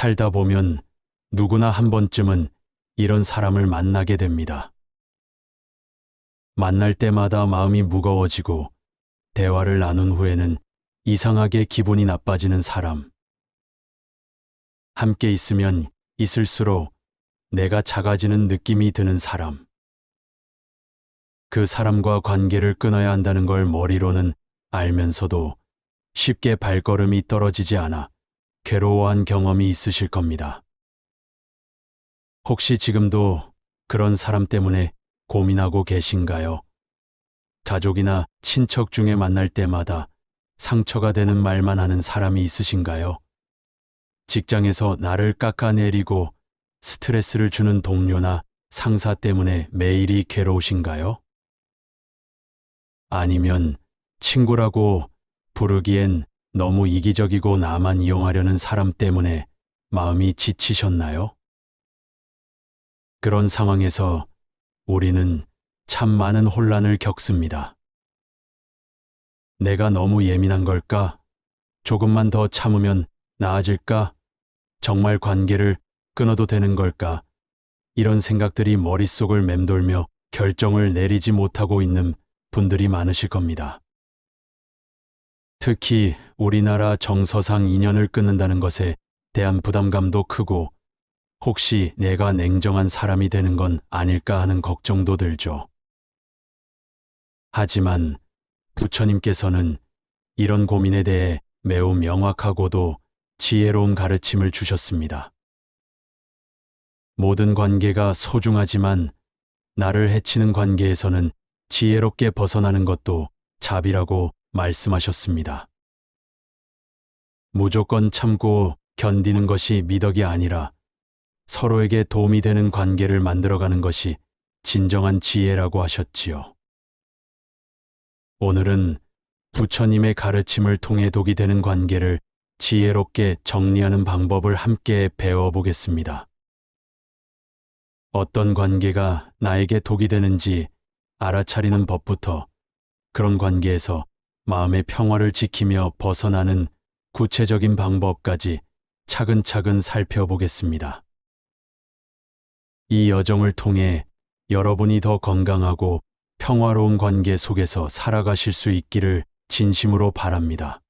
살다 보면 누구나 한 번쯤은 이런 사람을 만나게 됩니다. 만날 때마다 마음이 무거워지고 대화를 나눈 후에는 이상하게 기분이 나빠지는 사람. 함께 있으면 있을수록 내가 작아지는 느낌이 드는 사람. 그 사람과 관계를 끊어야 한다는 걸 머리로는 알면서도 쉽게 발걸음이 떨어지지 않아 괴로워한 경험이 있으실 겁니다. 혹시 지금도 그런 사람 때문에 고민하고 계신가요? 가족이나 친척 중에 만날 때마다 상처가 되는 말만 하는 사람이 있으신가요? 직장에서 나를 깎아내리고 스트레스를 주는 동료나 상사 때문에 매일이 괴로우신가요? 아니면 친구라고 부르기엔 너무 이기적이고 나만 이용하려는 사람 때문에 마음이 지치셨나요? 그런 상황에서 우리는 참 많은 혼란을 겪습니다. 내가 너무 예민한 걸까? 조금만 더 참으면 나아질까? 정말 관계를 끊어도 되는 걸까? 이런 생각들이 머릿속을 맴돌며 결정을 내리지 못하고 있는 분들이 많으실 겁니다. 특히 우리나라 정서상 인연을 끊는다는 것에 대한 부담감도 크고 혹시 내가 냉정한 사람이 되는 건 아닐까 하는 걱정도 들죠. 하지만 부처님께서는 이런 고민에 대해 매우 명확하고도 지혜로운 가르침을 주셨습니다. 모든 관계가 소중하지만 나를 해치는 관계에서는 지혜롭게 벗어나는 것도 자비라고 말씀하셨습니다. 무조건 참고 견디는 것이 미덕이 아니라 서로에게 도움이 되는 관계를 만들어가는 것이 진정한 지혜라고 하셨지요. 오늘은 부처님의 가르침을 통해 독이 되는 관계를 지혜롭게 정리하는 방법을 함께 배워보겠습니다. 어떤 관계가 나에게 독이 되는지 알아차리는 법부터 그런 관계에서 마음의 평화를 지키며 벗어나는 구체적인 방법까지 차근차근 살펴보겠습니다. 이 여정을 통해 여러분이 더 건강하고 평화로운 관계 속에서 살아가실 수 있기를 진심으로 바랍니다.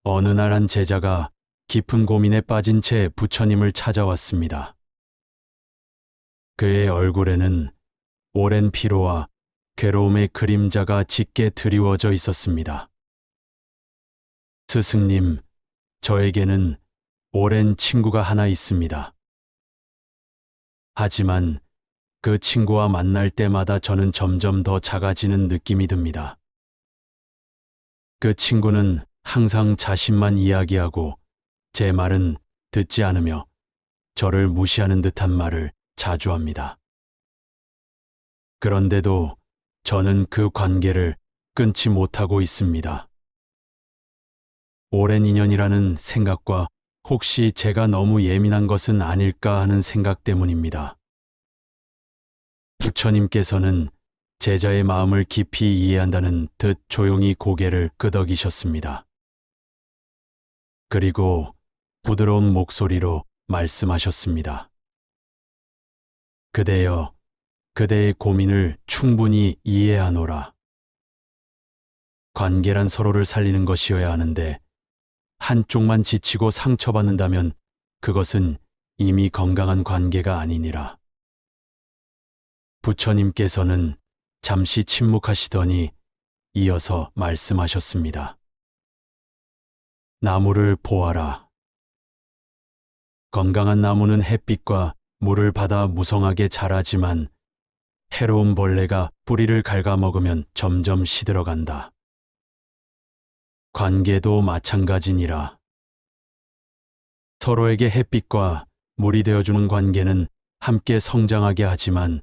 어느 날 한 제자가 깊은 고민에 빠진 채 부처님을 찾아왔습니다. 그의 얼굴에는 오랜 피로와 괴로움의 그림자가 짙게 드리워져 있었습니다. 스승님, 저에게는 오랜 친구가 하나 있습니다. 하지만 그 친구와 만날 때마다 저는 점점 더 작아지는 느낌이 듭니다. 그 친구는 항상 자신만 이야기하고 제 말은 듣지 않으며 저를 무시하는 듯한 말을 자주 합니다. 그런데도 저는 그 관계를 끊지 못하고 있습니다. 오랜 인연이라는 생각과 혹시 제가 너무 예민한 것은 아닐까 하는 생각 때문입니다. 부처님께서는 제자의 마음을 깊이 이해한다는 듯 조용히 고개를 끄덕이셨습니다. 그리고 부드러운 목소리로 말씀하셨습니다. 그대여, 그대의 고민을 충분히 이해하노라. 관계란 서로를 살리는 것이어야 하는데 한쪽만 지치고 상처받는다면 그것은 이미 건강한 관계가 아니니라. 부처님께서는 잠시 침묵하시더니 이어서 말씀하셨습니다. 나무를 보아라. 건강한 나무는 햇빛과 물을 받아 무성하게 자라지만 해로운 벌레가 뿌리를 갉아먹으면 점점 시들어간다. 관계도 마찬가지니라. 서로에게 햇빛과 물이 되어주는 관계는 함께 성장하게 하지만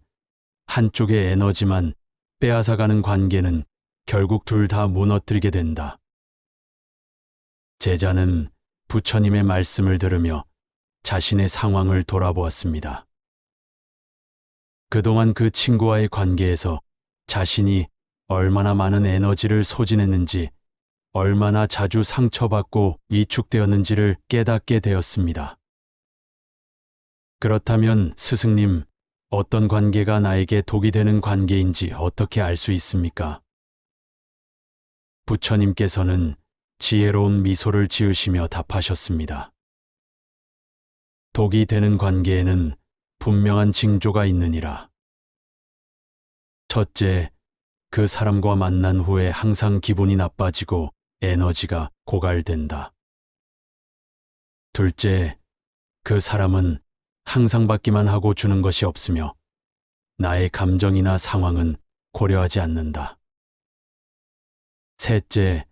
한쪽의 에너지만 빼앗아가는 관계는 결국 둘 다 무너뜨리게 된다. 제자는 부처님의 말씀을 들으며 자신의 상황을 돌아보았습니다. 그동안 그 친구와의 관계에서 자신이 얼마나 많은 에너지를 소진했는지 얼마나 자주 상처받고 위축되었는지를 깨닫게 되었습니다. 그렇다면 스승님, 어떤 관계가 나에게 독이 되는 관계인지 어떻게 알 수 있습니까? 부처님께서는 지혜로운 미소를 지으시며 답하셨습니다. 독이 되는 관계에는 분명한 징조가 있느니라. 첫째, 그 사람과 만난 후에 항상 기분이 나빠지고 에너지가 고갈된다. 둘째, 그 사람은 항상 받기만 하고 주는 것이 없으며 나의 감정이나 상황은 고려하지 않는다. 셋째,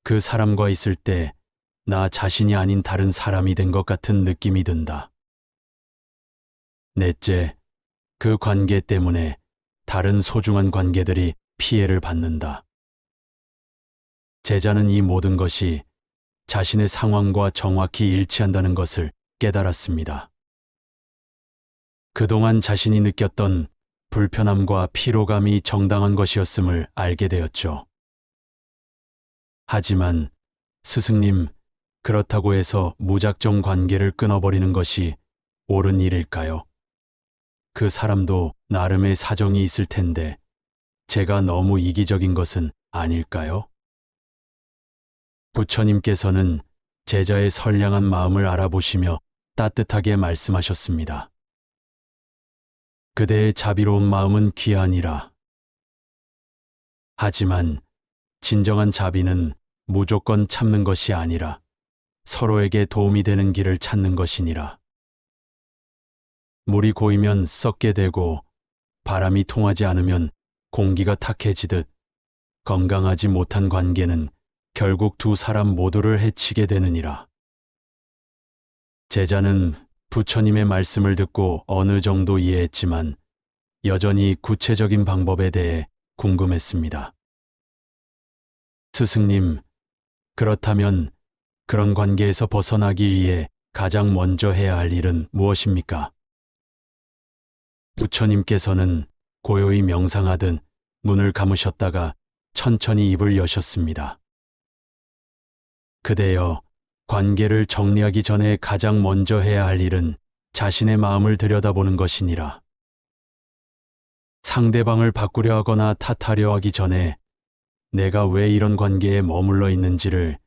그 사람과 있을 때 나 자신이 아닌 다른 사람이 된 것 같은 느낌이 든다. 넷째, 그 관계 때문에 다른 소중한 관계들이 피해를 받는다. 제자는 이 모든 것이 자신의 상황과 정확히 일치한다는 것을 깨달았습니다. 그동안 자신이 느꼈던 불편함과 피로감이 정당한 것이었음을 알게 되었죠. 하지만 스승님, 그렇다고 해서 무작정 관계를 끊어버리는 것이 옳은 일일까요? 그 사람도 나름의 사정이 있을 텐데 제가 너무 이기적인 것은 아닐까요? 부처님께서는 제자의 선량한 마음을 알아보시며 따뜻하게 말씀하셨습니다. 그대의 자비로운 마음은 귀하니라. 하지만 진정한 자비는 무조건 참는 것이 아니라 서로에게 도움이 되는 길을 찾는 것이니라. 물이 고이면 썩게 되고 바람이 통하지 않으면 공기가 탁해지듯 건강하지 못한 관계는 결국 두 사람 모두를 해치게 되느니라. 제자는 부처님의 말씀을 듣고 어느 정도 이해했지만 여전히 구체적인 방법에 대해 궁금했습니다. 스승님, 그렇다면 그런 관계에서 벗어나기 위해 가장 먼저 해야 할 일은 무엇입니까? 부처님께서는 고요히 명상하듯 눈을 감으셨다가 천천히 입을 여셨습니다. 그대여, 관계를 정리하기 전에 가장 먼저 해야 할 일은 자신의 마음을 들여다보는 것이니라. 상대방을 바꾸려 하거나 탓하려 하기 전에 내가 왜 이런 관계에 머물러 있는지를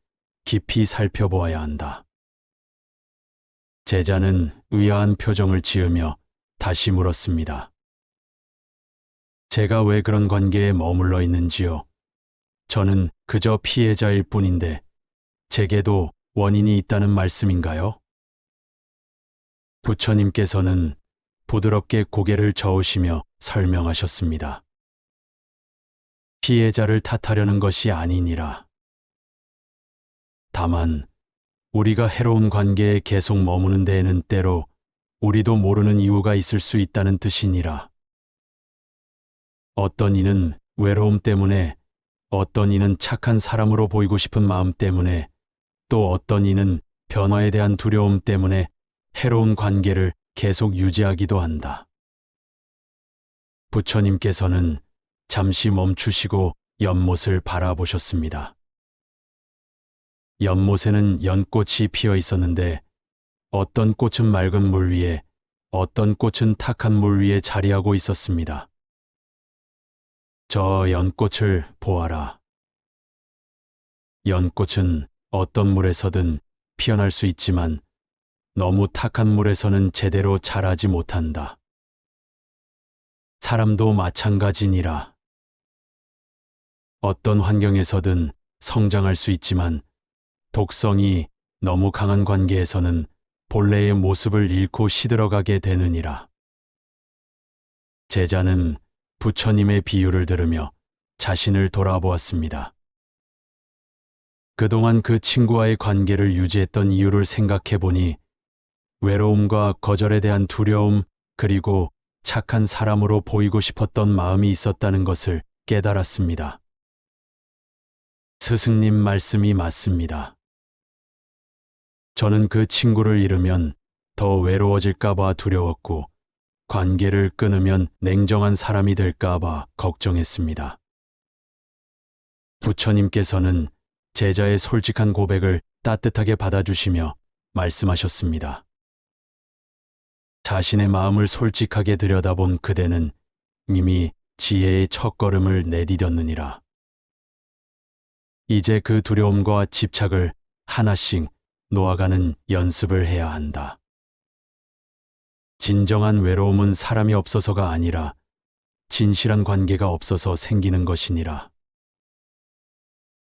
깊이 살펴보아야 한다. 제자는 의아한 표정을 지으며 다시 물었습니다. 제가 왜 그런 관계에 머물러 있는지요? 저는 그저 피해자일 뿐인데 제게도 원인이 있다는 말씀인가요? 부처님께서는 부드럽게 고개를 저으시며 설명하셨습니다. 피해자를 탓하려는 것이 아니니라. 다만 우리가 해로운 관계에 계속 머무는 데에는 때로 우리도 모르는 이유가 있을 수 있다는 뜻이니라. 어떤 이는 외로움 때문에, 어떤 이는 착한 사람으로 보이고 싶은 마음 때문에, 또 어떤 이는 변화에 대한 두려움 때문에 해로운 관계를 계속 유지하기도 한다. 부처님께서는 잠시 멈추시고 연못을 바라보셨습니다. 연못에는 연꽃이 피어 있었는데 어떤 꽃은 맑은 물 위에, 어떤 꽃은 탁한 물 위에 자리하고 있었습니다. 저 연꽃을 보아라. 연꽃은 어떤 물에서든 피어날 수 있지만 너무 탁한 물에서는 제대로 자라지 못한다. 사람도 마찬가지니라. 어떤 환경에서든 성장할 수 있지만 독성이 너무 강한 관계에서는 본래의 모습을 잃고 시들어가게 되느니라. 제자는 부처님의 비유를 들으며 자신을 돌아보았습니다. 그동안 그 친구와의 관계를 유지했던 이유를 생각해 보니 외로움과 거절에 대한 두려움, 그리고 착한 사람으로 보이고 싶었던 마음이 있었다는 것을 깨달았습니다. 스승님 말씀이 맞습니다. 저는 그 친구를 잃으면 더 외로워질까봐 두려웠고, 관계를 끊으면 냉정한 사람이 될까봐 걱정했습니다. 부처님께서는 제자의 솔직한 고백을 따뜻하게 받아주시며 말씀하셨습니다. 자신의 마음을 솔직하게 들여다본 그대는 이미 지혜의 첫걸음을 내디뎠느니라. 이제 그 두려움과 집착을 하나씩 놓아가는 연습을 해야 한다. 진정한 외로움은 사람이 없어서가 아니라 진실한 관계가 없어서 생기는 것이니라.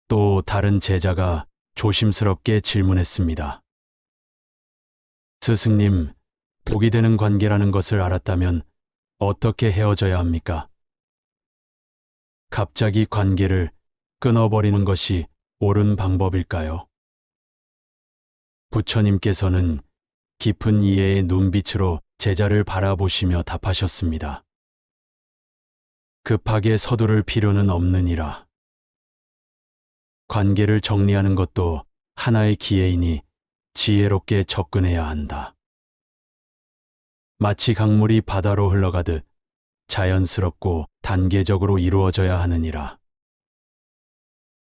또 다른 제자가 조심스럽게 질문했습니다. 스승님, 독이 되는 관계라는 것을 알았다면 어떻게 헤어져야 합니까? 갑자기 관계를 끊어버리는 것이 옳은 방법일까요? 부처님께서는 깊은 이해의 눈빛으로 제자를 바라보시며 답하셨습니다. 급하게 서두를 필요는 없느니라. 관계를 정리하는 것도 하나의 기회이니 지혜롭게 접근해야 한다. 마치 강물이 바다로 흘러가듯 자연스럽고 단계적으로 이루어져야 하느니라.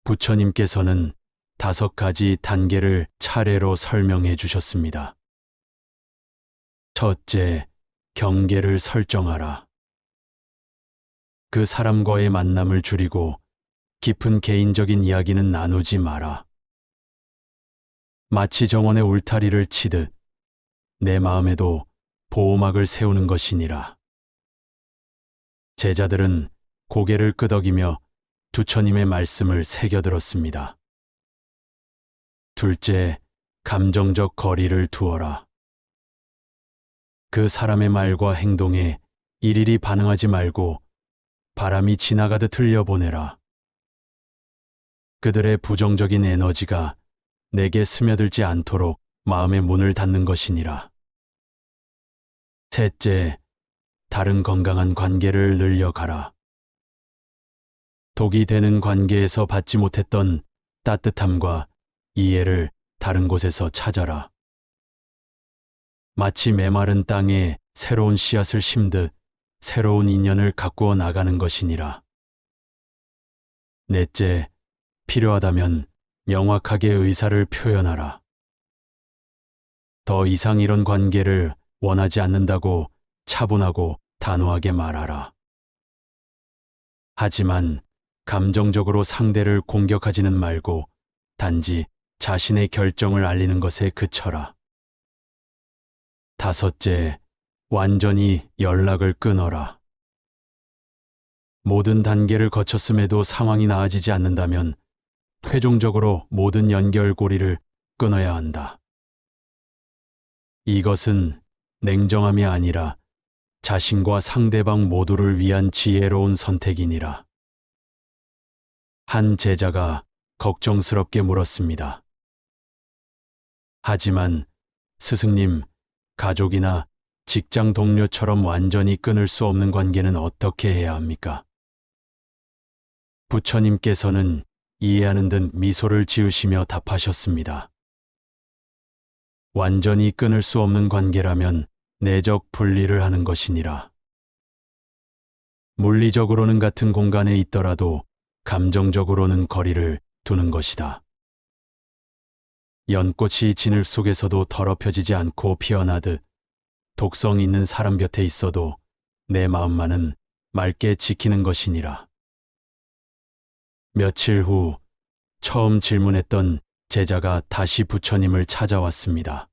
부처님께서는 5가지 단계를 차례로 설명해 주셨습니다. 첫째, 경계를 설정하라. 그 사람과의 만남을 줄이고 깊은 개인적인 이야기는 나누지 마라. 마치 정원의 울타리를 치듯 내 마음에도 보호막을 세우는 것이니라. 제자들은 고개를 끄덕이며 부처님의 말씀을 새겨들었습니다. 둘째, 감정적 거리를 두어라. 그 사람의 말과 행동에 일일이 반응하지 말고 바람이 지나가듯 흘려보내라. 그들의 부정적인 에너지가 내게 스며들지 않도록 마음의 문을 닫는 것이니라. 셋째, 다른 건강한 관계를 늘려가라. 독이 되는 관계에서 받지 못했던 따뜻함과 이해를 다른 곳에서 찾아라. 마치 메마른 땅에 새로운 씨앗을 심듯 새로운 인연을 가꾸어 나가는 것이니라. 넷째, 필요하다면 명확하게 의사를 표현하라. 더 이상 이런 관계를 원하지 않는다고 차분하고 단호하게 말하라. 하지만 감정적으로 상대를 공격하지는 말고 단지 자신의 결정을 알리는 것에 그쳐라. 다섯째, 완전히 연락을 끊어라. 모든 단계를 거쳤음에도 상황이 나아지지 않는다면 최종적으로 모든 연결고리를 끊어야 한다. 이것은 냉정함이 아니라 자신과 상대방 모두를 위한 지혜로운 선택이니라. 한 제자가 걱정스럽게 물었습니다. 하지만 스승님, 가족이나 직장 동료처럼 완전히 끊을 수 없는 관계는 어떻게 해야 합니까? 부처님께서는 이해하는 듯 미소를 지으시며 답하셨습니다. 완전히 끊을 수 없는 관계라면 내적 분리를 하는 것이니라. 물리적으로는 같은 공간에 있더라도 감정적으로는 거리를 두는 것이다. 연꽃이 진을 속에서도 더럽혀지지 않고 피어나듯 독성 있는 사람 곁에 있어도 내 마음만은 맑게 지키는 것이니라. 며칠 후 처음 질문했던 제자가 다시 부처님을 찾아왔습니다.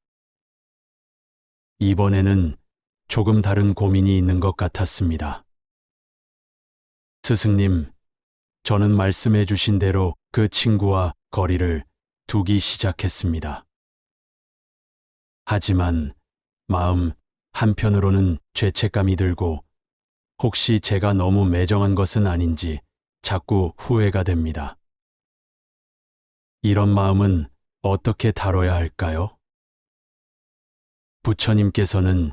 이번에는 조금 다른 고민이 있는 것 같았습니다. 스승님, 저는 말씀해 주신 대로 그 친구와 거리를 두기 시작했습니다. 하지만 마음 한편으로는 죄책감이 들고 혹시 제가 너무 매정한 것은 아닌지 자꾸 후회가 됩니다. 이런 마음은 어떻게 다뤄야 할까요? 부처님께서는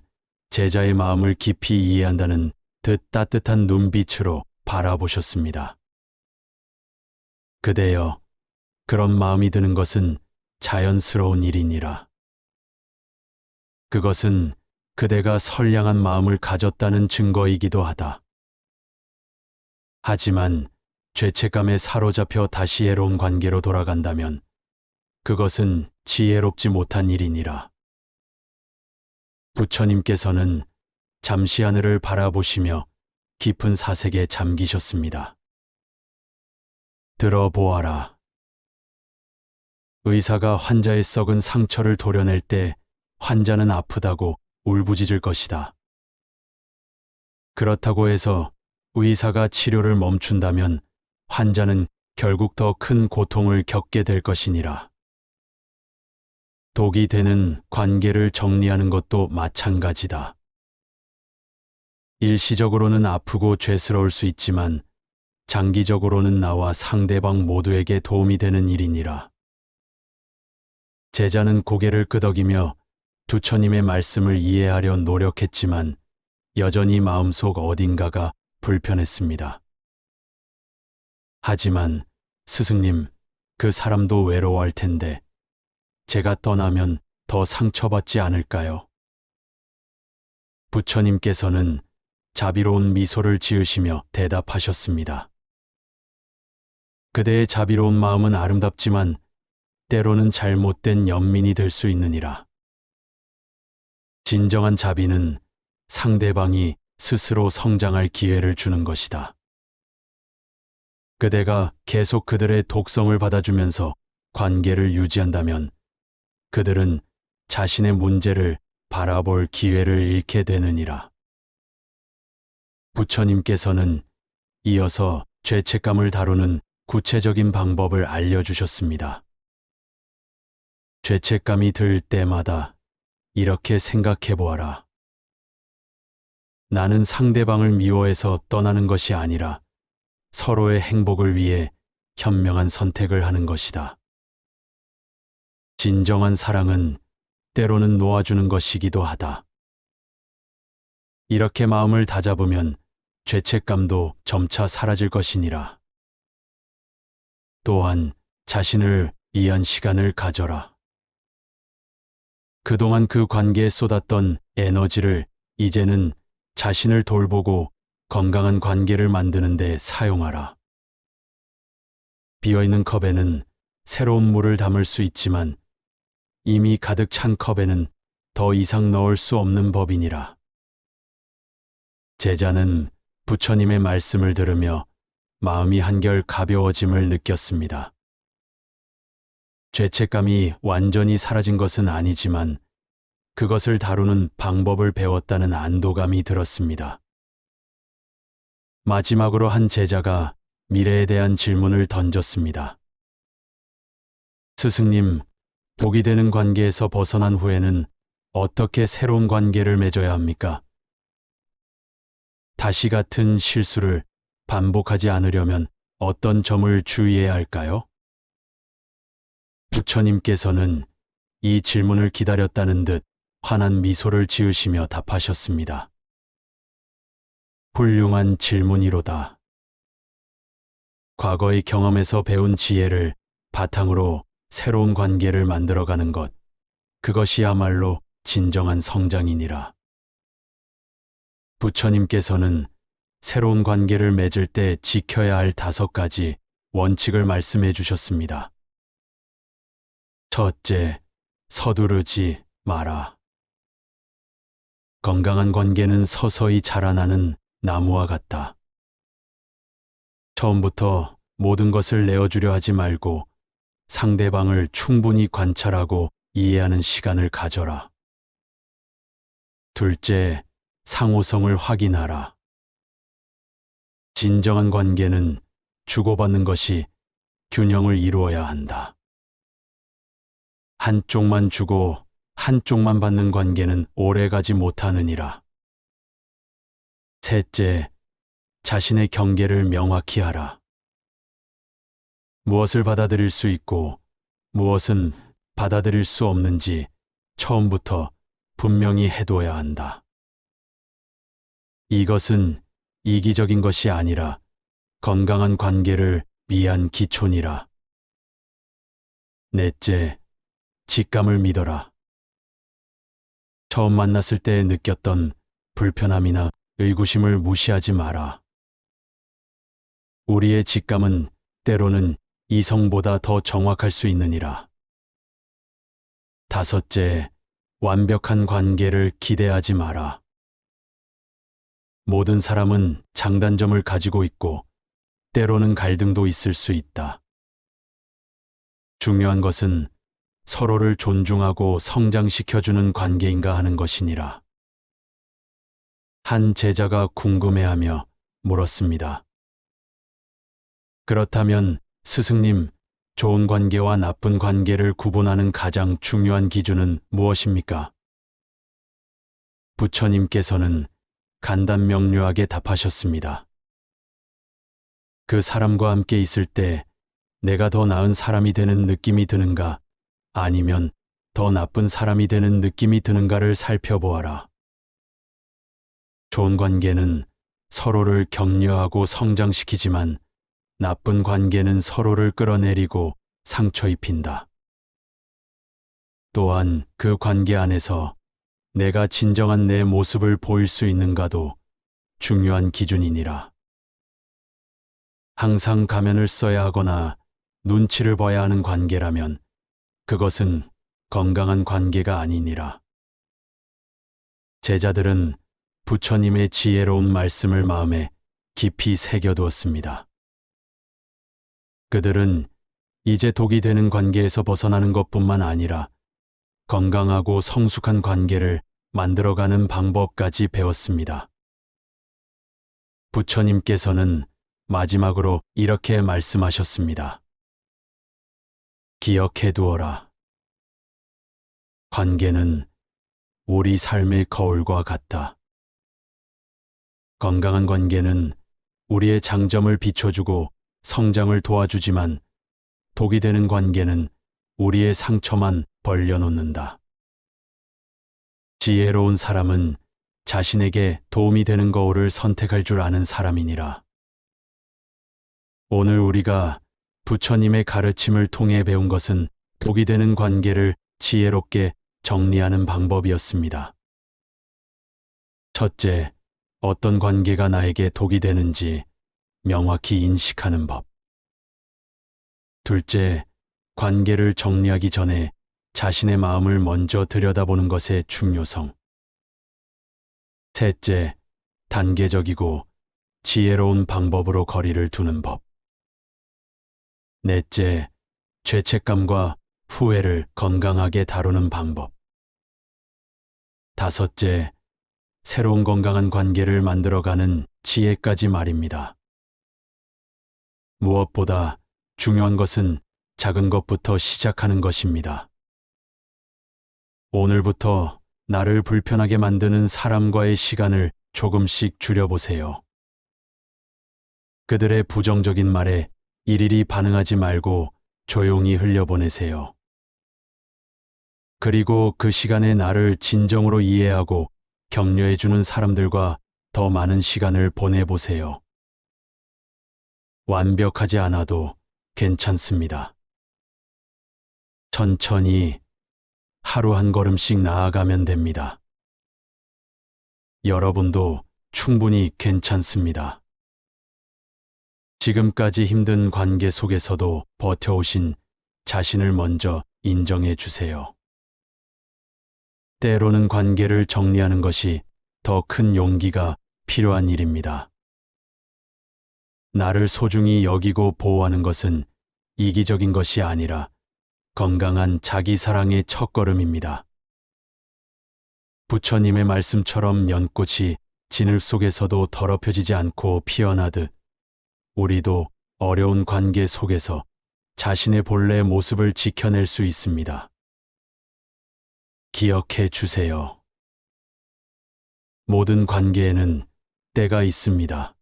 제자의 마음을 깊이 이해한다는 듯 따뜻한 눈빛으로 바라보셨습니다. 그대여, 그런 마음이 드는 것은 자연스러운 일이니라. 그것은 그대가 선량한 마음을 가졌다는 증거이기도 하다. 하지만 죄책감에 사로잡혀 다시 애로운 관계로 돌아간다면 그것은 지혜롭지 못한 일이니라. 부처님께서는 잠시 하늘을 바라보시며 깊은 사색에 잠기셨습니다. 들어보아라. 의사가 환자의 썩은 상처를 도려낼 때 환자는 아프다고 울부짖을 것이다. 그렇다고 해서 의사가 치료를 멈춘다면 환자는 결국 더 큰 고통을 겪게 될 것이니라. 독이 되는 관계를 정리하는 것도 마찬가지다. 일시적으로는 아프고 죄스러울 수 있지만 장기적으로는 나와 상대방 모두에게 도움이 되는 일이니라. 제자는 고개를 끄덕이며 부처님의 말씀을 이해하려 노력했지만 여전히 마음속 어딘가가 불편했습니다. 하지만 스승님, 그 사람도 외로워할 텐데 제가 떠나면 더 상처받지 않을까요? 부처님께서는 자비로운 미소를 지으시며 대답하셨습니다. 그대의 자비로운 마음은 아름답지만 때로는 잘못된 연민이 될 수 있느니라. 진정한 자비는 상대방이 스스로 성장할 기회를 주는 것이다. 그대가 계속 그들의 독성을 받아주면서 관계를 유지한다면 그들은 자신의 문제를 바라볼 기회를 잃게 되느니라. 부처님께서는 이어서 죄책감을 다루는 구체적인 방법을 알려주셨습니다. 죄책감이 들 때마다 이렇게 생각해 보아라. 나는 상대방을 미워해서 떠나는 것이 아니라 서로의 행복을 위해 현명한 선택을 하는 것이다. 진정한 사랑은 때로는 놓아주는 것이기도 하다. 이렇게 마음을 다잡으면 죄책감도 점차 사라질 것이니라. 또한 자신을 위한 시간을 가져라. 그동안 그 관계에 쏟았던 에너지를 이제는 자신을 돌보고 건강한 관계를 만드는 데 사용하라. 비어있는 컵에는 새로운 물을 담을 수 있지만 이미 가득 찬 컵에는 더 이상 넣을 수 없는 법이니라. 제자는 부처님의 말씀을 들으며 마음이 한결 가벼워짐을 느꼈습니다. 죄책감이 완전히 사라진 것은 아니지만 그것을 다루는 방법을 배웠다는 안도감이 들었습니다. 마지막으로 한 제자가 미래에 대한 질문을 던졌습니다. 스승님, 독이 되는 관계에서 벗어난 후에는 어떻게 새로운 관계를 맺어야 합니까? 다시 같은 실수를 반복하지 않으려면 어떤 점을 주의해야 할까요? 부처님께서는 이 질문을 기다렸다는 듯 환한 미소를 지으시며 답하셨습니다. 훌륭한 질문이로다. 과거의 경험에서 배운 지혜를 바탕으로 새로운 관계를 만들어가는 것, 그것이야말로 진정한 성장이니라. 부처님께서는 새로운 관계를 맺을 때 지켜야 할 5가지 원칙을 말씀해 주셨습니다. 첫째, 서두르지 마라. 건강한 관계는 서서히 자라나는 나무와 같다. 처음부터 모든 것을 내어주려 하지 말고 상대방을 충분히 관찰하고 이해하는 시간을 가져라. 둘째, 상호성을 확인하라. 진정한 관계는 주고받는 것이 균형을 이루어야 한다. 한쪽만 주고 한쪽만 받는 관계는 오래가지 못하느니라. 셋째, 자신의 경계를 명확히 하라. 무엇을 받아들일 수 있고 무엇은 받아들일 수 없는지 처음부터 분명히 해둬야 한다. 이것은 이기적인 것이 아니라 건강한 관계를 위한 기초니라. 넷째, 직감을 믿어라. 처음 만났을 때 느꼈던 불편함이나 의구심을 무시하지 마라. 우리의 직감은 때로는 이성보다 더 정확할 수 있느니라. 다섯째, 완벽한 관계를 기대하지 마라. 모든 사람은 장단점을 가지고 있고 때로는 갈등도 있을 수 있다. 중요한 것은 서로를 존중하고 성장시켜주는 관계인가 하는 것이니라. 한 제자가 궁금해하며 물었습니다. 그렇다면 스승님, 좋은 관계와 나쁜 관계를 구분하는 가장 중요한 기준은 무엇입니까? 부처님께서는 간단명료하게 답하셨습니다. 그 사람과 함께 있을 때 내가 더 나은 사람이 되는 느낌이 드는가, 아니면 더 나쁜 사람이 되는 느낌이 드는가를 살펴보아라. 좋은 관계는 서로를 격려하고 성장시키지만 나쁜 관계는 서로를 끌어내리고 상처 입힌다. 또한 그 관계 안에서 내가 진정한 내 모습을 보일 수 있는가도 중요한 기준이니라. 항상 가면을 써야 하거나 눈치를 봐야 하는 관계라면 그것은 건강한 관계가 아니니라. 제자들은 부처님의 지혜로운 말씀을 마음에 깊이 새겨두었습니다. 그들은 이제 독이 되는 관계에서 벗어나는 것뿐만 아니라 건강하고 성숙한 관계를 만들어가는 방법까지 배웠습니다. 부처님께서는 마지막으로 이렇게 말씀하셨습니다. 기억해 두어라. 관계는 우리 삶의 거울과 같다. 건강한 관계는 우리의 장점을 비춰주고 성장을 도와주지만 독이 되는 관계는 우리의 상처만 벌려놓는다. 지혜로운 사람은 자신에게 도움이 되는 거울을 선택할 줄 아는 사람이니라. 오늘 우리가 부처님의 가르침을 통해 배운 것은 독이 되는 관계를 지혜롭게 정리하는 방법이었습니다. 첫째, 어떤 관계가 나에게 독이 되는지 명확히 인식하는 법. 둘째, 관계를 정리하기 전에 자신의 마음을 먼저 들여다보는 것의 중요성. 셋째, 단계적이고 지혜로운 방법으로 거리를 두는 법. 넷째, 죄책감과 후회를 건강하게 다루는 방법. 다섯째, 새로운 건강한 관계를 만들어가는 지혜까지 말입니다. 무엇보다 중요한 것은 작은 것부터 시작하는 것입니다. 오늘부터 나를 불편하게 만드는 사람과의 시간을 조금씩 줄여보세요. 그들의 부정적인 말에 일일이 반응하지 말고 조용히 흘려보내세요. 그리고 그 시간에 나를 진정으로 이해하고 격려해주는 사람들과 더 많은 시간을 보내보세요. 완벽하지 않아도 괜찮습니다. 천천히 하루 한 걸음씩 나아가면 됩니다. 여러분도 충분히 괜찮습니다. 지금까지 힘든 관계 속에서도 버텨오신 자신을 먼저 인정해 주세요. 때로는 관계를 정리하는 것이 더 큰 용기가 필요한 일입니다. 나를 소중히 여기고 보호하는 것은 이기적인 것이 아니라 건강한 자기 사랑의 첫걸음입니다. 부처님의 말씀처럼 연꽃이 진흙 속에서도 더럽혀지지 않고 피어나듯 우리도 어려운 관계 속에서 자신의 본래 모습을 지켜낼 수 있습니다. 기억해 주세요. 모든 관계에는 때가 있습니다.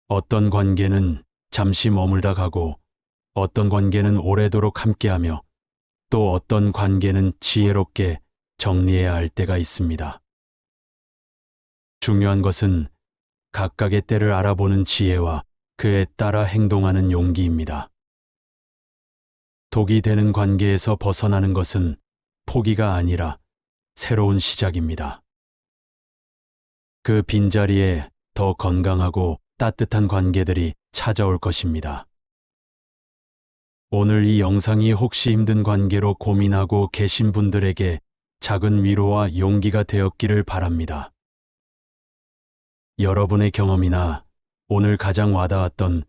어떤 관계는 잠시 머물다 가고 어떤 관계는 오래도록 함께하며 또 어떤 관계는 지혜롭게 정리해야 할 때가 있습니다. 중요한 것은 각각의 때를 알아보는 지혜와 그에 따라 행동하는 용기입니다. 독이 되는 관계에서 벗어나는 것은 포기가 아니라 새로운 시작입니다. 그 빈자리에 더 건강하고 따뜻한 관계들이 찾아올 것입니다. 오늘 이 영상이 혹시 힘든 관계로 고민하고 계신 분들에게 작은 위로와 용기가 되었기를 바랍니다. 여러분의 경험이나 오늘 가장 와닿았던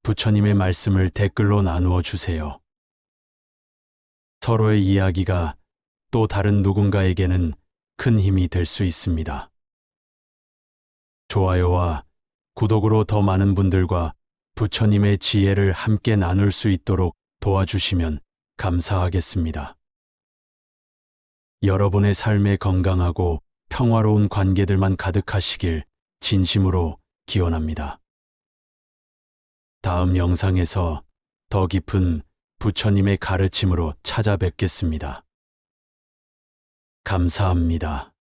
부처님의 말씀을 댓글로 나누어 주세요. 서로의 이야기가 또 다른 누군가에게는 큰 힘이 될 수 있습니다. 좋아요와 구독으로 더 많은 분들과 부처님의 지혜를 함께 나눌 수 있도록 도와주시면 감사하겠습니다. 여러분의 삶에 건강하고 평화로운 관계들만 가득하시길 진심으로 기원합니다. 다음 영상에서 더 깊은 부처님의 가르침으로 찾아뵙겠습니다. 감사합니다.